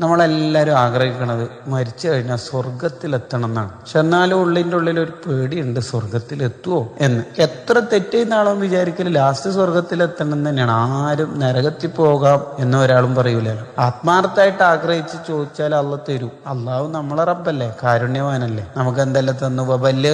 നമ്മളെല്ലാവരും ആഗ്രഹിക്കുന്നത് മരിച്ചു കഴിഞ്ഞാൽ സ്വർഗത്തിലെത്തണം എന്നാണ്. പക്ഷെ എന്നാലും ഉള്ളിൻ്റെ ഉള്ളിൽ ഒരു പേടിയുണ്ട്, സ്വർഗത്തിലെത്തുമോ എന്ന്. എത്ര തെറ്റ് ചെയ്യുന്ന ആളും വിചാരിക്കല് ലാസ്റ്റ് സ്വർഗത്തിലെത്തണം എന്ന് തന്നെയാണ്. ആരും നരകത്തിൽ പോകാം എന്ന് ഒരാളും പറയൂലല്ലോ. ആത്മാർത്ഥമായിട്ട് ആഗ്രഹിച്ച് ചോദിച്ചാൽ അള്ള തരും. അള്ളാഹു നമ്മളെ റബ്ബല്ലേ, കാരുണ്യവാനല്ലേ. നമുക്ക് എന്തെല്ലാം തന്നു. വലിയ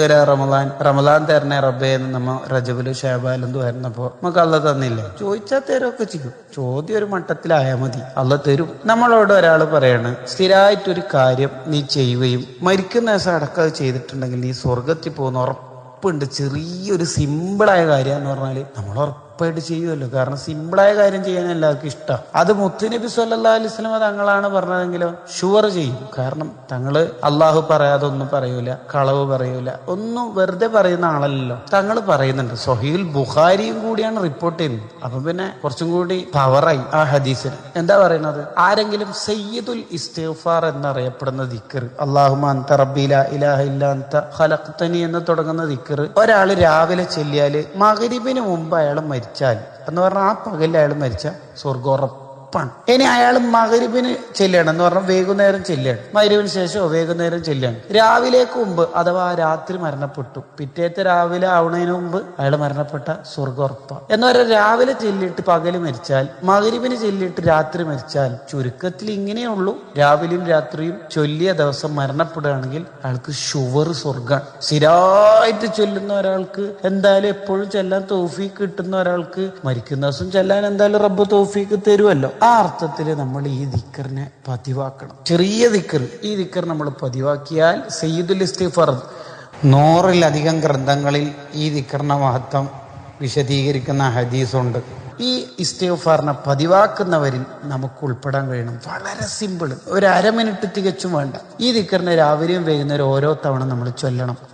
റമദാൻ തരണേ റബ്ബേ എന്ന് നമ്മ റജബിലും ഷാബാലും വരുന്നപ്പോ നമുക്ക് അള്ള തന്നില്ലേ? ചോദിച്ചാൽ തരുമൊക്കെ ചെയ്യും. ചോദ്യം ഒരു മട്ടത്തിലായാൽ മതി, അള്ള തരും. നമ്മളോട് ഒരാൾ പറയാണ്, സ്ഥിരമായിട്ടൊരു കാര്യം നീ ചെയ്യുകയും മരിക്കുന്ന ദിവസം അടക്കം ചെയ്തിട്ടുണ്ടെങ്കിൽ നീ സ്വർഗത്തിൽ പോകുന്ന ഉറപ്പുണ്ട്. ചെറിയൊരു സിമ്പിളായ കാര്യം എന്ന് പറഞ്ഞാൽ നമ്മൾ ഉറപ്പായിട്ട് ചെയ്യുമല്ലോ. കാരണം സിമ്പിളായ കാര്യം ചെയ്യാൻ എല്ലാവർക്കും ഇഷ്ടം. അത് മുത്തുനബി സല്ലല്ലാഹു അലൈഹി വസല്ലം തങ്ങളാണ് പറഞ്ഞതെങ്കിലോ ഷുവർ ചെയ്യും. കാരണം തങ്ങള് അള്ളാഹു പറയാതെ ഒന്നും പറയൂല, കളവ് പറയൂല, ഒന്നും വെറുതെ പറയുന്ന ആളല്ലല്ലോ. തങ്ങൾ പറയുന്നുണ്ട്. സ്വഹീഹുൽ ബുഖാരിയും കൂടിയാണ് റിപ്പോർട്ട് ചെയ്യുന്നത്. അപ്പൊ പിന്നെ കുറച്ചും കൂടി പവറായി ആ ഹദീസിന്. എന്താ പറയുന്നത്? ആരെങ്കിലും സയ്യിദുൽ ഇസ്തിഗ്ഫാർ എന്നറിയപ്പെടുന്ന ദിക്ർ, അല്ലാഹുമ്മ അൻത റബ്ബി ലാ ഇലാഹ ഇല്ലാ അൻത ഖലഖ്തനി എന്ന് തുടങ്ങുന്ന ദിക്ർ ഒരാള് രാവിലെ ചൊല്ലിയാല് മഗ്‌രിബിന് മുമ്പ് അയാൾ മരിച്ചാൽ എന്ന് പറഞ്ഞാൽ ആ പകലിൽ അയാൾ മരിച്ചാൽ സ്വർഗ്ഗം ഉറപ്പാണ്. ഇനി അയാൾ മഗ്‌രിബിന് ചെല്ലുകയാണ് എന്ന് പറഞ്ഞാൽ വൈകുന്നേരം ചെല്ലുകയാണ്, മഗ്‌രിബിന് ശേഷമോ വൈകുന്നേരം ചെല്ലുകയാണ്, രാവിലേക്ക് മുമ്പ് അഥവാ രാത്രി മരണപ്പെട്ടു, പിറ്റേത്തെ രാവിലെ ആവുന്നതിന് മുമ്പ് അയാൾ മരണപ്പെട്ട സ്വർഗ്ഗം ഉറപ്പാണ്. എന്ന് പറഞ്ഞാൽ രാവിലെ ചെല്ലിയിട്ട് പകല് മരിച്ചാൽ, മഗ്‌രിബിന് ചെല്ലിയിട്ട് രാത്രി മരിച്ചാൽ, ചുരുക്കത്തിൽ ഇങ്ങനെയുള്ളൂ. രാവിലെയും രാത്രിയും ചൊല്ലിയ ദിവസം മരണപ്പെടുകയാണെങ്കിൽ അയാൾക്ക് ഷുവർ സ്വർഗ്ഗമാണ്. സ്ഥിരമായിട്ട് ചൊല്ലുന്ന ഒരാൾക്ക് എന്തായാലും എപ്പോഴും ചെല്ലാൻ തൗഫീക്ക് കിട്ടുന്ന ഒരാൾക്ക് മരിക്കുന്ന ദിവസം ചെല്ലാൻ എന്തായാലും റബ്ബ് തൗഫീക്ക് തരുമല്ലോ. ആ അർത്ഥത്തിൽ നമ്മൾ ഈ ദിക്റിനെ പതിവാക്കണം. ചെറിയ ദിക്ർ, ഈ ദിക്ർ നമ്മൾ പതിവാക്കിയാൽ സയ്യിദുൽ ഇസ്തിഗ്ഫാർ 100-ലധികം ഗ്രന്ഥങ്ങളിൽ ഈ ദിക്റിന്റെ മഹത്വം വിശദീകരിക്കുന്ന ഹദീസുണ്ട്. ഈ ഇസ്തിഗ്ഫാറിനെ പതിവാക്കുന്നവരിൽ നമുക്ക് ഉൾപ്പെടാൻ കഴിയണം. വളരെ സിമ്പിൾ, ഒരു അരമിനിറ്റ് തികച്ചും വേണ്ട. ഈ ദിക്റിനെ രാവിലെയും വൈകുന്നേരം ഓരോ തവണ നമ്മൾ ചൊല്ലണം.